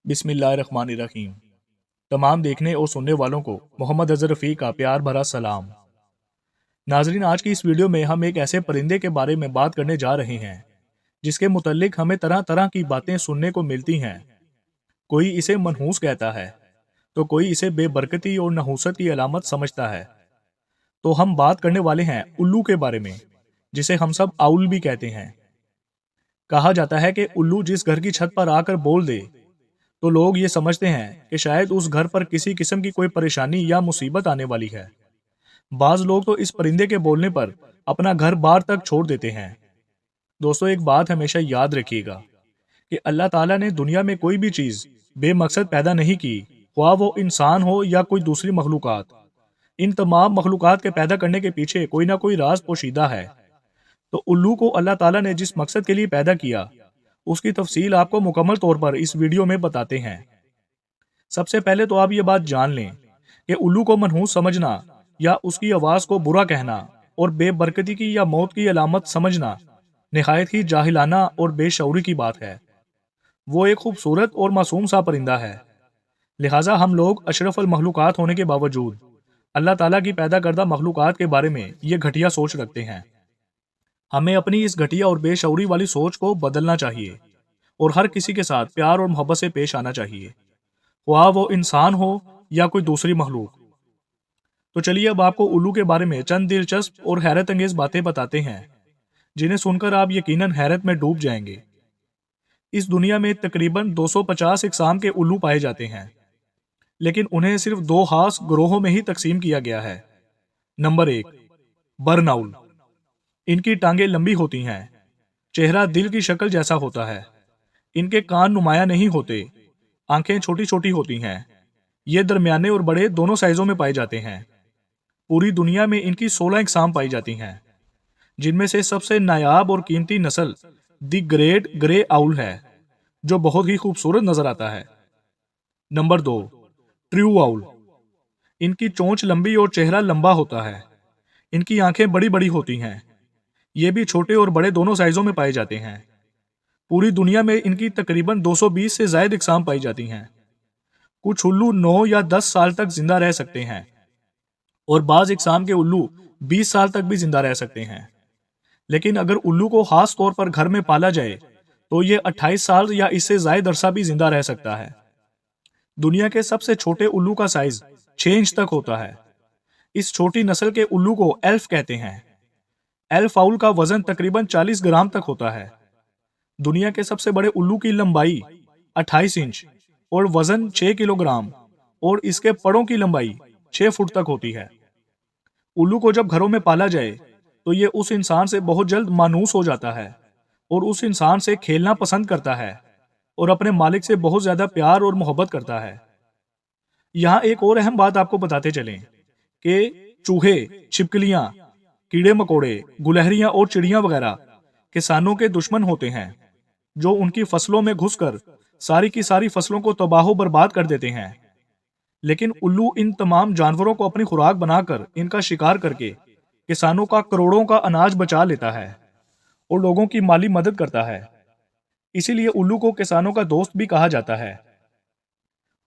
बिस्मिल्लाहिर्रहमानिर्रहीम। तमाम देखने और सुनने वालों को मोहम्मद अजहर रफ़ी का प्यार भरा सलाम। नाजरीन, आज की इस वीडियो में हम एक ऐसे परिंदे के बारे में बात करने जा रहे हैं जिसके मुतल्लिक हमें तरह तरह की बातें सुनने को मिलती हैं। कोई इसे मनहूस कहता है तो कोई इसे बेबरकती और नहूसत की अलामत समझता है। तो हम बात करने वाले हैं उल्लू के बारे में, जिसे हम सब आउल भी कहते हैं। कहा जाता है कि उल्लू जिस घर की छत पर आकर बोल दे तो लोग ये समझते हैं कि शायद उस घर पर किसी किस्म की कोई परेशानी या मुसीबत आने वाली है। बाज लोग तो इस परिंदे के बोलने पर अपना घर बार तक छोड़ देते हैं। दोस्तों, एक बात हमेशा याद रखिएगा कि अल्लाह ताला ने दुनिया में कोई भी चीज बेमकसद पैदा नहीं की, ख्वाह वो इंसान हो या कोई दूसरी मखलूकात। इन तमाम मखलूकात के पैदा करने के पीछे कोई ना कोई राज पोशीदा है। तो उल्लू को अल्लाह ताला ने जिस मकसद के लिए पैदा किया, उसकी तफसील आपको मुकम्मल तौर पर इस वीडियो में बताते हैं। सबसे पहले तो आप ये बात जान लें कि उल्लू को मनहूस समझना या उसकी आवाज़ को बुरा कहना और बेबरकती की या मौत की अलामत समझना निहायत ही जाहिलाना और बेशऊरी की बात है। वो एक खूबसूरत और मासूम सा परिंदा है, लिहाजा हम लोग अशरफ अल मखलूकात होने के बावजूद अल्लाह ताला की पैदा करदा मखलूकात के बारे में ये घटिया सोच रखते हैं। हमें अपनी इस घटिया और बेशऊरी वाली सोच को बदलना चाहिए और हर किसी के साथ प्यार और मोहब्बत से पेश आना चाहिए, ख्वाह वो इंसान हो या कोई दूसरी मखलूक। तो चलिए अब आपको उल्लू के बारे में चंद दिलचस्प और हैरत अंगेज बातें बताते हैं, जिन्हें सुनकर आप यकीनन हैरत में डूब जाएंगे। इस दुनिया में तकरीबन 250 इकसाम के उल्लू पाए जाते हैं, लेकिन उन्हें सिर्फ दो खास ग्रोहों में ही तकसीम किया गया है। नंबर 1, बर्नआउल। इनकी टांगें लंबी होती हैं, चेहरा दिल की शक्ल जैसा होता है, इनके कान नुमाया नहीं होते, आंखें छोटी छोटी होती हैं। ये दरमियाने और बड़े दोनों साइजों में पाए जाते हैं। पूरी दुनिया में इनकी 16 इकसाम पाई जाती हैं, जिनमें से सबसे नायाब और कीमती नस्ल दी ग्रेट ग्रे आउल है, जो बहुत ही खूबसूरत नजर आता है। Number 2, true owl. इनकी चोंच लंबी और चेहरा लंबा होता है, इनकी आंखें बड़ी बड़ी होती हैं। ये भी छोटे और बड़े दोनों साइजों में पाए जाते हैं। पूरी दुनिया में इनकी तकरीबन 220 से ज्यादा इकसाम पाई जाती हैं। कुछ उल्लू 9 या 10 साल तक जिंदा रह सकते हैं और बाज इकसाम के उल्लू 20 साल तक भी जिंदा रह सकते हैं। लेकिन अगर उल्लू को खास तौर पर घर में पाला जाए तो ये 28 साल या इससे ज्यादा अरसा भी जिंदा रह सकता है। दुनिया के सबसे छोटे उल्लू का साइज 6 इंच तक होता है। इस छोटी नस्ल के उल्लू को एल्फ कहते हैं। एल्फ आउल का वजन तकरीबन 40 ग्राम तक होता है। दुनिया के सबसे बड़े उल्लू की लंबाई 28 इंच और वजन 6 किलोग्राम और इसके पड़ों की लंबाई 6 फुट तक होती है। उल्लू को जब घरों में पाला जाए तो ये उस इंसान से बहुत जल्द मानूस हो जाता है और उस इंसान से खेलना पसंद करता है और अपने मालिक से बहुत ज्यादा प्यार और मोहब्बत करता है। यहाँ एक और अहम बात आपको बताते चलें कि चूहे, छिपकलियां, कीड़े मकोड़े, गुलहरियां और चिड़ियां वगैरह किसानों के दुश्मन होते हैं, जो उनकी फसलों में घुसकर सारी की सारी फसलों को तबाह बर्बाद कर देते हैं। लेकिन उल्लू इन तमाम जानवरों को अपनी खुराक बनाकर इनका शिकार करके किसानों का करोड़ों का अनाज बचा लेता है और लोगों की माली मदद करता है। इसीलिए उल्लू को किसानों का दोस्त भी कहा जाता है।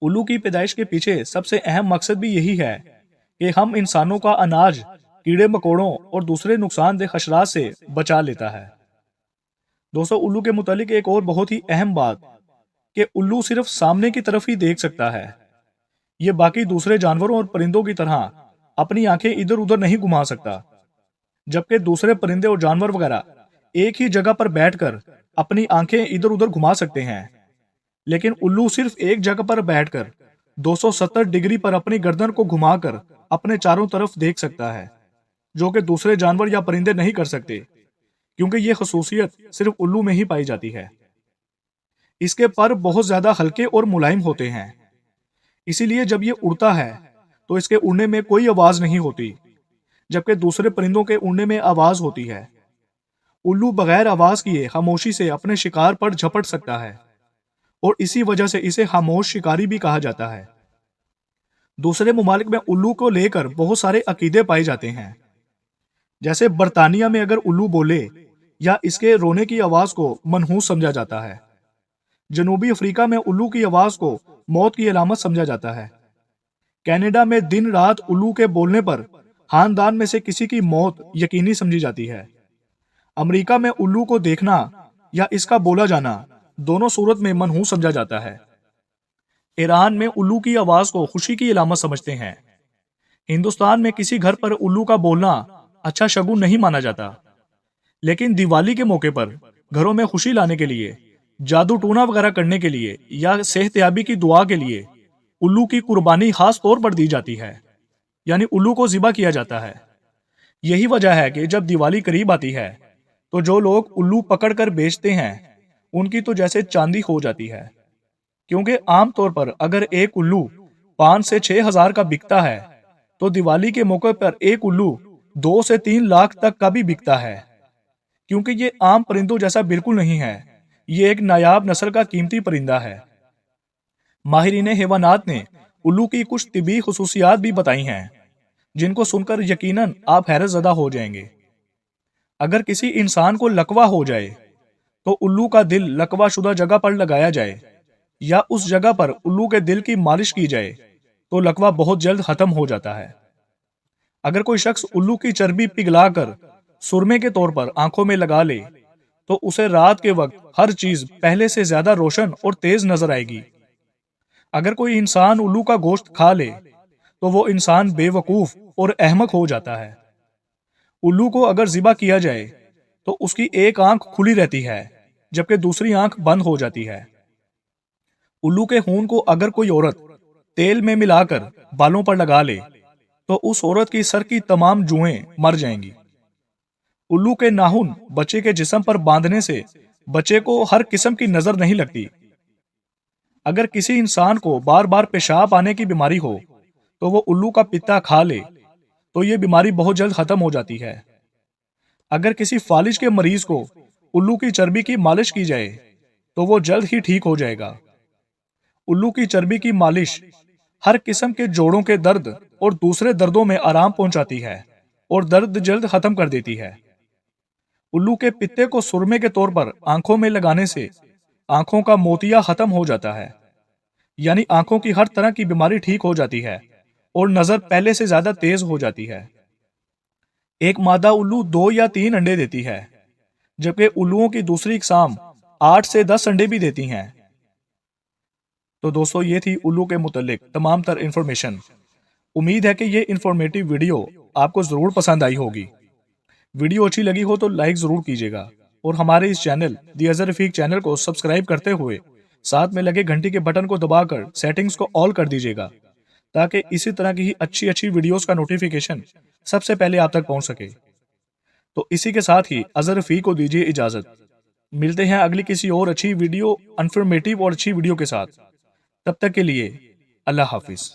उल्लू की पैदाइश के पीछे सबसे अहम मकसद भी यही है कि हम इंसानों का अनाज कीड़े मकोड़ों और दूसरे नुकसानदेह खशरात से बचा लेता है। दोस्तों, उल्लू के मुतालिक एक और बहुत ही अहम बात कि उल्लू सिर्फ सामने की तरफ ही देख सकता है। ये बाकी दूसरे जानवरों और परिंदों की तरह अपनी आंखें इधर उधर नहीं घुमा सकता, जबकि दूसरे परिंदे और जानवर वगैरह एक ही जगह पर बैठकर अपनी आंखें इधर उधर घुमा सकते हैं। लेकिन उल्लू सिर्फ एक जगह पर बैठकर 270 डिग्री पर अपनी गर्दन को घुमाकर अपने चारों तरफ देख सकता है, जो कि दूसरे जानवर या परिंदे नहीं कर सकते, क्योंकि ये खसूसियत सिर्फ उल्लू में ही पाई जाती है। इसके पर बहुत ज्यादा हल्के और मुलायम होते हैं, इसीलिए जब ये उड़ता है तो इसके उड़ने में कोई आवाज नहीं होती, जबकि दूसरे परिंदों के उड़ने में आवाज होती है। उल्लू बगैर आवाज किए खामोशी से अपने शिकार पर झपट सकता है और इसी वजह से इसे खामोश शिकारी भी कहा जाता है। दूसरे मुमालिक में उल्लू को लेकर बहुत सारे अकीदे पाए जाते हैं। जैसे बरतानिया में अगर उल्लू बोले या इसके रोने की आवाज को मनहूस समझा जाता है, جنوبی افریقہ میں الو کی آواز کو موت کی علامت سمجھا جاتا ہے۔ کینیڈا میں دن رات الو کے بولنے پر خاندان میں سے کسی کی موت یقینی سمجھی جاتی ہے۔ امریکہ میں الو کو دیکھنا یا اس کا بولا جانا دونوں صورت میں منحوس سمجھا جاتا ہے۔ ایران میں الو کی آواز کو خوشی کی علامت سمجھتے ہیں۔ ہندوستان میں کسی گھر پر الو کا بولنا اچھا شگون نہیں مانا جاتا، لیکن دیوالی کے موقع پر گھروں میں خوشی لانے کے لیے، جادو ٹونا وغیرہ کرنے کے لیے یا صحت یابی کی دعا کے لیے الو کی قربانی خاص طور پر دی جاتی ہے، یعنی الو کو ذبح کیا جاتا ہے۔ یہی وجہ ہے کہ جب دیوالی قریب آتی ہے تو جو لوگ الو پکڑ کر بیچتے ہیں ان کی تو جیسے چاندی ہو جاتی ہے، کیونکہ عام طور پر اگر ایک الو 5 سے 6 ہزار کا بکتا ہے تو دیوالی کے موقع پر ایک الو 2 سے 3 لاکھ تک کا بھی بکتا ہے، کیونکہ یہ عام پرندوں جیسا بالکل نہیں ہے، یہ ایک نایاب نسل کا قیمتی پرندہ ہے۔ ماہرین حیوانات نے الو کی کچھ طبی خصوصیات بھی بتائی ہیں جن کو سن کر یقیناً آپ حیرت زدہ ہو جائیں گے۔ اگر کسی انسان کو لکوہ ہو جائے تو الو کا دل لکوہ شدہ جگہ پر لگایا جائے یا اس جگہ پر الو کے دل کی مالش کی جائے تو لکوہ بہت جلد ختم ہو جاتا ہے۔ اگر کوئی شخص الو کی چربی پگھلا کر سرمے کے طور پر آنکھوں میں لگا لے تو اسے رات کے وقت ہر چیز پہلے سے زیادہ روشن اور تیز نظر آئے گی۔ اگر کوئی انسان الو کا گوشت کھا لے تو وہ انسان بے وقوف اور احمق ہو جاتا ہے۔ الو کو اگر ذبح کیا جائے تو اس کی ایک آنکھ کھلی رہتی ہے جبکہ دوسری آنکھ بند ہو جاتی ہے۔ الو کے خون کو اگر کوئی عورت تیل میں ملا کر بالوں پر لگا لے تو اس عورت کی سر کی تمام جوئیں مر جائیں گی۔ الو کے ناخن بچے کے جسم پر باندھنے سے بچے کو ہر قسم کی نظر نہیں لگتی۔ اگر کسی انسان کو بار بار پیشاب آنے کی بیماری ہو تو وہ الو کا پتا کھا لے تو یہ بیماری بہت جلد ختم ہو جاتی ہے۔ اگر کسی فالج کے مریض کو الو کی چربی کی مالش کی جائے تو وہ جلد ہی ٹھیک ہو جائے گا۔ الو کی چربی کی مالش ہر قسم کے جوڑوں کے درد اور دوسرے دردوں میں آرام پہنچاتی ہے اور درد جلد ختم کر دیتی ہے۔ الو کے پتے کو سرمے کے طور پر آنکھوں میں لگانے سے آنکھوں کا موتیا ختم ہو جاتا ہے، یعنی آنکھوں کی ہر طرح کی بیماری ٹھیک ہو جاتی ہے اور نظر پہلے سے زیادہ تیز ہو جاتی ہے۔ ایک مادہ الو 2 یا 3 انڈے دیتی ہے، جبکہ الوؤں کی دوسری اقسام 8 سے 10 انڈے بھی دیتی ہیں۔ تو دوستو یہ تھی الو کے متعلق تمام تر انفارمیشن۔ امید ہے کہ یہ انفارمیٹیو ویڈیو آپ کو ضرور پسند آئی ہوگی۔ ویڈیو اچھی لگی ہو تو لائک ضرور کیجیے گا اور ہمارے اس چینل دی اظہر رفیق چینل کو سبسکرائب کرتے ہوئے ساتھ میں لگے گھنٹی کے بٹن کو دبا کر سیٹنگز کو آل کر دیجیے گا تاکہ اسی طرح کی اچھی ویڈیوز کا نوٹیفیکیشن سب سے پہلے آپ تک پہنچ سکے۔ تو اسی کے ساتھ ہی اظہر رفیق کو دیجیے اجازت۔ ملتے ہیں اگلی کسی اور اچھی ویڈیو، انفارمیٹیو اور اچھی ویڈیو کے ساتھ۔ تب تک کے لیے اللہ حافظ۔